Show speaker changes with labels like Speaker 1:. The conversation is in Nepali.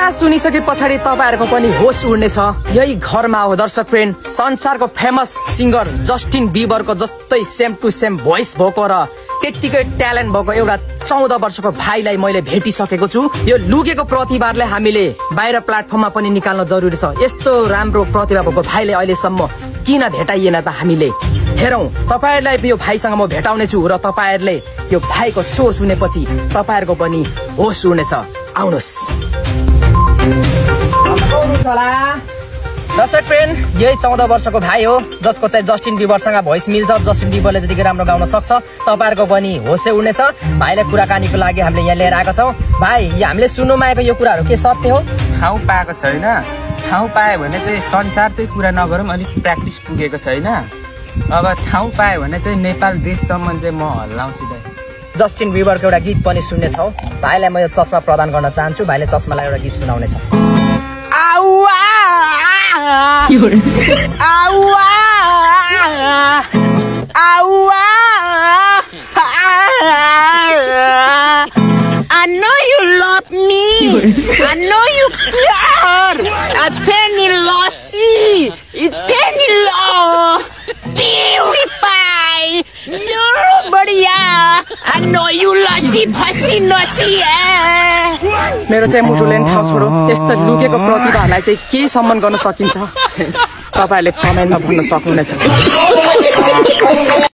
Speaker 1: कुरा सुनिसके पछाडि तपाईहरुको पनि होस उड्नेछ। यही घरमा हो दर्शक फ्रेन्ड, संसारको फेमस सिंगर जस्टिन बीबरको जस्तै सेम टु सेम भोइस भएको र त्यतिकै ट्यालेन्ट भएको एउटा 14 वर्षको भाइलाई मैले भेटिसकेको छु। यो लुकेको प्रतिभाले हामीले बाहिर प्लेटफर्ममा पनि निकाल्न जरुरी छ। यस्तो राम्रो प्रतिभा भएको भाइले अहिलेसम्म किन भेटाइएन त हामीले? हेरौं, तपाईहरुलाई यो भाइसँग म भेटाउने छु र तपाईहरुले यो भाइको स्वर सुनेपछि तपाईहरुको पनि होस उड्नेछ। आउनुस्। दर्शक फ्रेन्ड, यही 14 वर्षको भाइ हो जसको चाहिँ जस्टिन बीबरसँग भोइस मिल्छ। जस्टिन बीबरले जतिकै राम्रो गाउन सक्छ, तपाईहरुको पनि होसै उड्नेछ। भाइले कुराकानीको लागि हामीले यहाँ लिएर आएका छौं। भाइ, हामीले सुन्नुमा आएको यो कुराहरु के सत्य हो?
Speaker 2: ठाउँ पाएको छैन। ठाउँ पाए भने चाहिँ संसार चाहिँ कुरा नगरौँ, अलिक प्र्याक्टिस पुगेको छैन। अब ठाउँ पाए भने चाहिँ नेपाल देशसम्म चाहिँ म हल्लाउँछु।
Speaker 1: जस्टिन बीबरको एउटा गीत पनि सुन्ने छौ। भाइलाई म यो चस्मा प्रदान गर्न चाहन्छु। भाइले चस्मालाई एउटा गीत सुनाउने छ।
Speaker 3: I know you love me. I know you care. It's Penny Lossy. It's Penny Law. Beauty pie. Nobody. I know you lossy, pussy, nosy.
Speaker 1: मेरो चाहिँ मुटुले ठाउँ छोडो। यस्तो लुकेको प्रतिभालाई चाहिँ के सम्मान गर्न सकिन्छ? तपाईहरुले कमेन्टमा भन्न सक्नुहुनेछ।